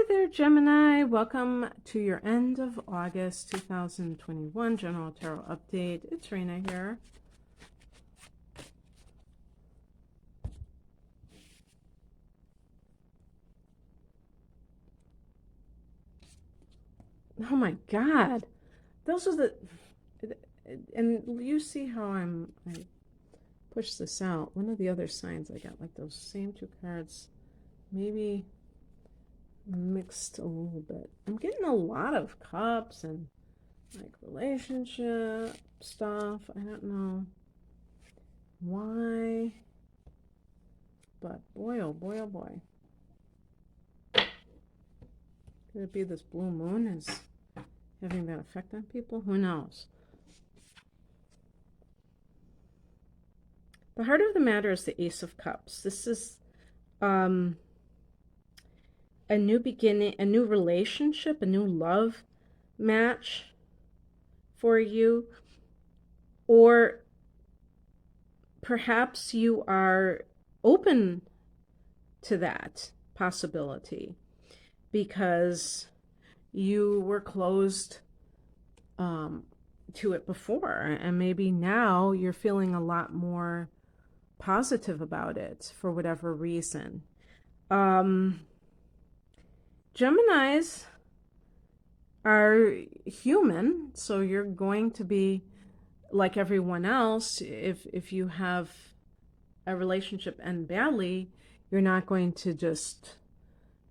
there, Gemini. Welcome to your end of August 2021 General Tarot Update. It's Raina here. Oh my God. Those are the... And you see how I push this out. One of the other signs I got, like those same two cards, maybe mixed a little bit. I'm getting a lot of cups and like relationship stuff. I don't know why, but boy, oh boy, oh boy. Could it be this blue moon is having that effect on people? Who knows? The heart of the matter is the Ace of Cups. This is a new beginning, a new relationship, a new love match for you. Or perhaps you are open to that possibility because you were closed to it before, and maybe now you're feeling a lot more positive about it for whatever reason. Geminis are human, so you're going to be like everyone else. If you have a relationship end badly, you're not going to just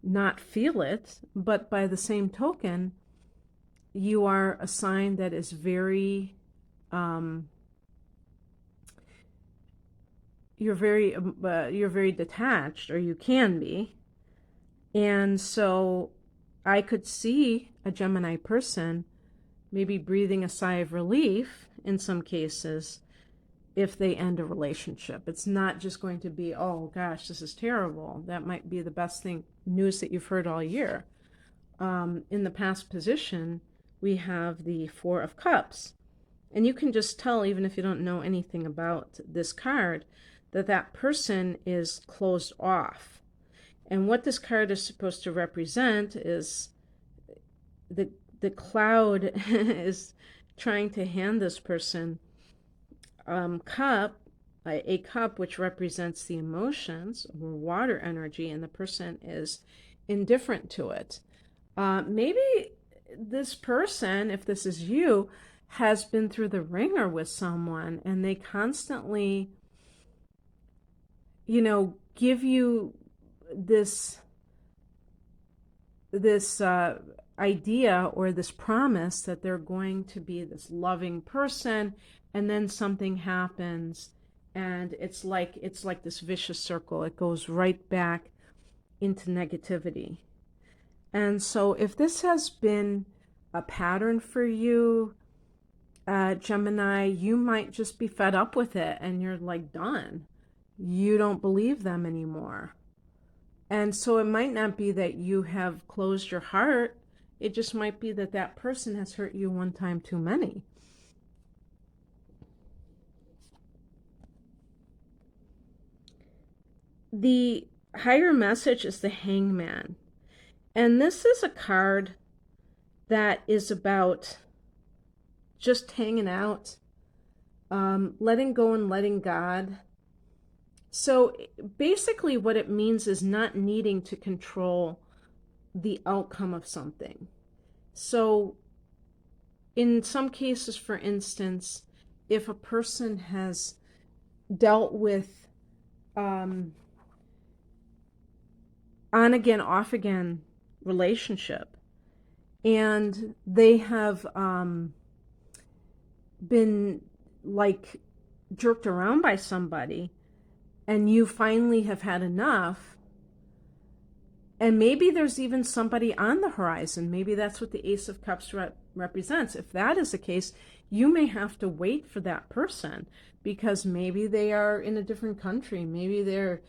not feel it. But by the same token, you are a sign that is very you're very detached, or you can be. And so I could see a Gemini person maybe breathing a sigh of relief in some cases if they end a relationship. It's not just going to be, oh gosh, this is terrible. That might be the best news that you've heard all year. In the past position, we have the Four of Cups. And you can just tell, even if you don't know anything about this card, that that person is closed off. And what this card is supposed to represent is the cloud is trying to hand this person a cup which represents the emotions or water energy, and the person is indifferent to it. Maybe this person, if this is you, has been through the ringer with someone, and they constantly, give you this idea or this promise that they're going to be this loving person, and then something happens, and it's like this vicious circle. It goes right back into negativity. And so if this has been a pattern for you, Gemini, you might just be fed up with it, and you're like done. You don't believe them anymore. And so it might not be that you have closed your heart. It just might be that that person has hurt you one time too many. The higher message is the Hangman. And this is a card that is about just hanging out, letting go and letting God. So basically what it means is not needing to control the outcome of something. So in some cases, for instance, if a person has dealt with on again, off again relationship, and they have been like jerked around by somebody, and you finally have had enough, and maybe there's even somebody on the horizon. Maybe that's what the Ace of Cups represents. If that is the case, you may have to wait for that person, because maybe they are in a different country. Maybe they're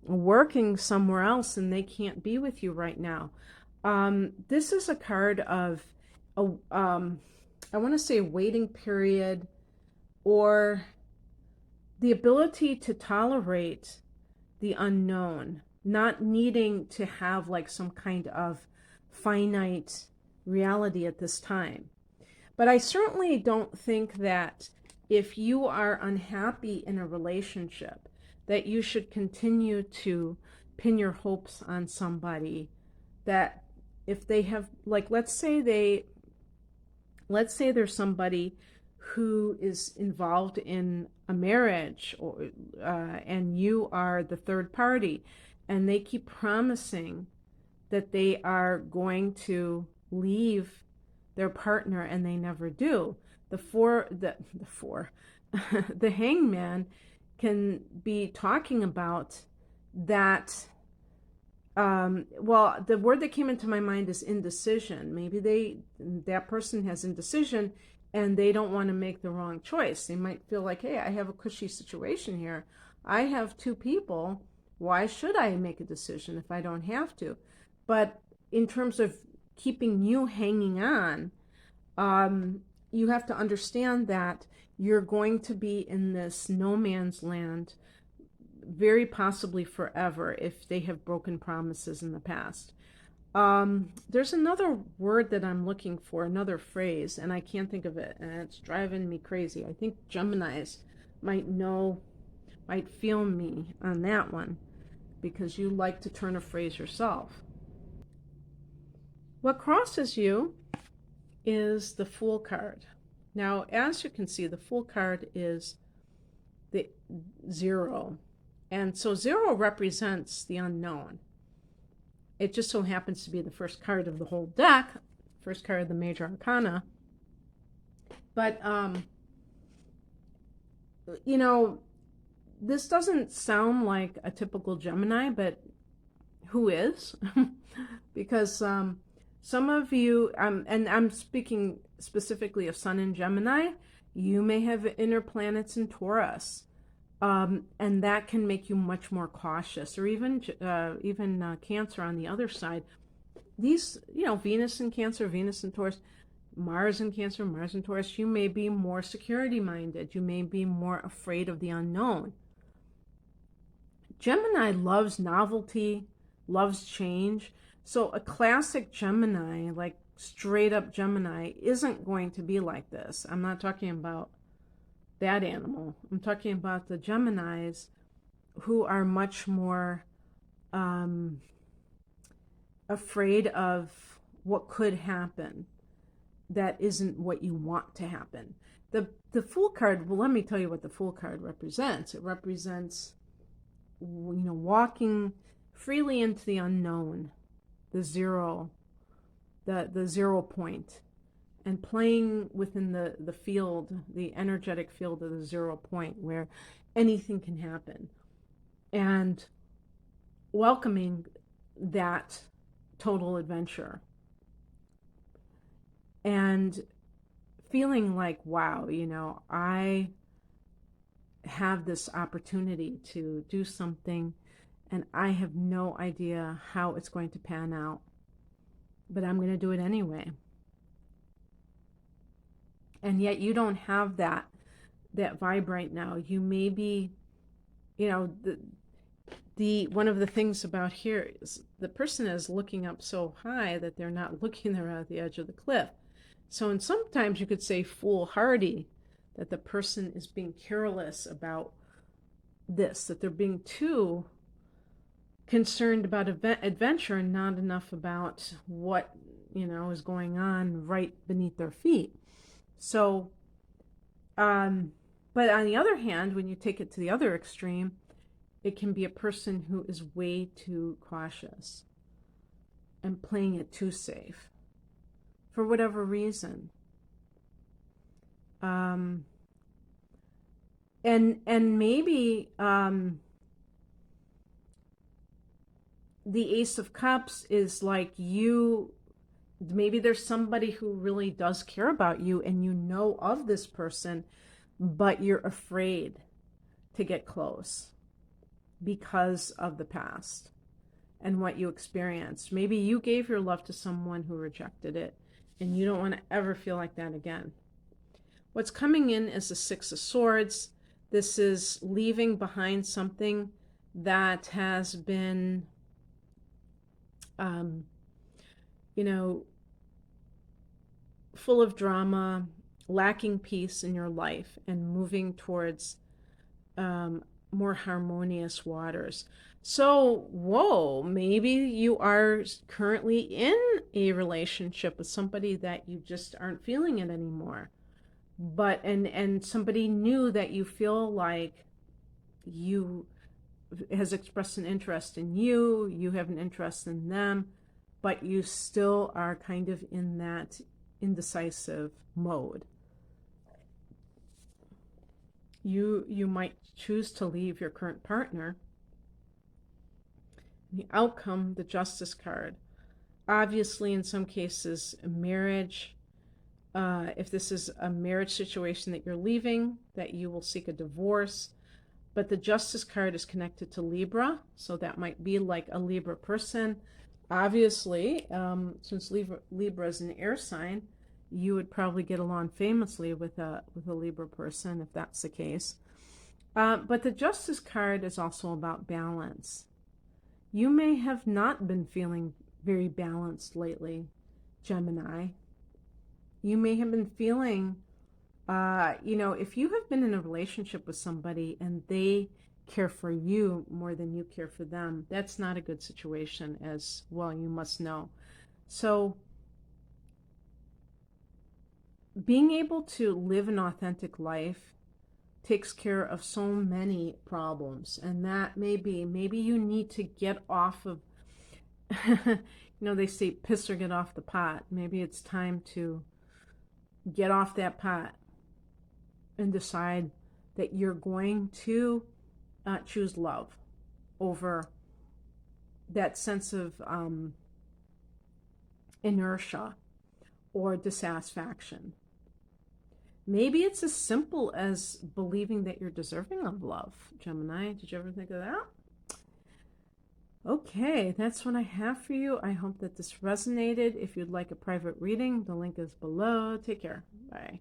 working somewhere else and they can't be with you right now. This is a card of, I want to say, a waiting period, or the ability to tolerate the unknown, not needing to have like some kind of finite reality at this time. But I certainly don't think that if you are unhappy in a relationship, that you should continue to pin your hopes on somebody. That if they have, like, let's say there's somebody who is involved in a marriage, or and you are the third party, and they keep promising that they are going to leave their partner and they never do. The hangman can be talking about that. Well, the word that came into my mind is indecision. Maybe that person has indecision and they don't want to make the wrong choice. They might feel like, hey, I have a cushy situation here. I have two people. Why should I make a decision if I don't have to? But in terms of keeping you hanging on, you have to understand that you're going to be in this no man's land very possibly forever if they have broken promises in the past. There's another word that I'm looking for, another phrase, and I can't think of it, and it's driving me crazy. I think Geminis might feel me on that one, because you like to turn a phrase yourself. What crosses you is the Fool card. Now, as you can see, the Fool card is the 0. And so 0 represents the unknown. It just so happens to be the first card of the whole deck, first card of the major arcana. But, you know, this doesn't sound like a typical Gemini, but who is? Because some of you, and I'm speaking specifically of Sun in Gemini, you may have inner planets in Taurus. And that can make you much more cautious, or even Cancer on the other side. These, Venus in Cancer, Venus in Taurus, Mars in Cancer, Mars in Taurus, you may be more security minded. You may be more afraid of the unknown. Gemini loves novelty, loves change. So a classic Gemini, like straight up Gemini, isn't going to be like this. I'm not talking about that animal. I'm talking about the Geminis who are much more afraid of what could happen that isn't what you want to happen. The Fool card, well, let me tell you what the Fool card represents. It represents, walking freely into the unknown, the 0 point, and playing within the field, the energetic field of the 0 point, where anything can happen, and welcoming that total adventure, and feeling like, wow, I have this opportunity to do something, and I have no idea how it's going to pan out, but I'm going to do it anyway. And yet you don't have that vibe right now. You may be, the one of the things about here is the person is looking up so high that they're not looking there at the edge of the cliff. So, and sometimes you could say foolhardy, that the person is being careless about this, that they're being too concerned about adventure and not enough about what, is going on right beneath their feet. So, but on the other hand, when you take it to the other extreme, it can be a person who is way too cautious and playing it too safe for whatever reason. And maybe the Ace of Cups is like maybe there's somebody who really does care about you and you know of this person, but you're afraid to get close because of the past and what you experienced. Maybe you gave your love to someone who rejected it, and you don't want to ever feel like that again. What's coming in is the Six of Swords. This is leaving behind something that has been you know, full of drama, lacking peace in your life, and moving towards more harmonious waters. So, whoa, maybe you are currently in a relationship with somebody that you just aren't feeling it anymore. But and somebody new that you feel like you has expressed an interest in you, you have an interest in them, but you still are kind of in that indecisive mode. You might choose to leave your current partner. The outcome, the Justice card. Obviously, in some cases, a marriage. If this is a marriage situation that you're leaving, that you will seek a divorce. But the Justice card is connected to Libra, so that might be like a Libra person. Obviously, since Libra is an air sign, you would probably get along famously with a Libra person if that's the case. But the Justice card is also about balance. You may have not been feeling very balanced lately, Gemini. You may have been feeling, if you have been in a relationship with somebody and they care for you more than you care for them, that's not a good situation, as well you must know. So being able to live an authentic life takes care of so many problems, and that maybe you need to get off of they say piss or get off the pot. Maybe it's time to get off that pot and decide that you're going to choose love over that sense of inertia or dissatisfaction. Maybe it's as simple as believing that you're deserving of love, Gemini. Did you ever think of that? Okay, that's what I have for you. I hope that this resonated. If you'd like a private reading, the link is below. Take care. Bye.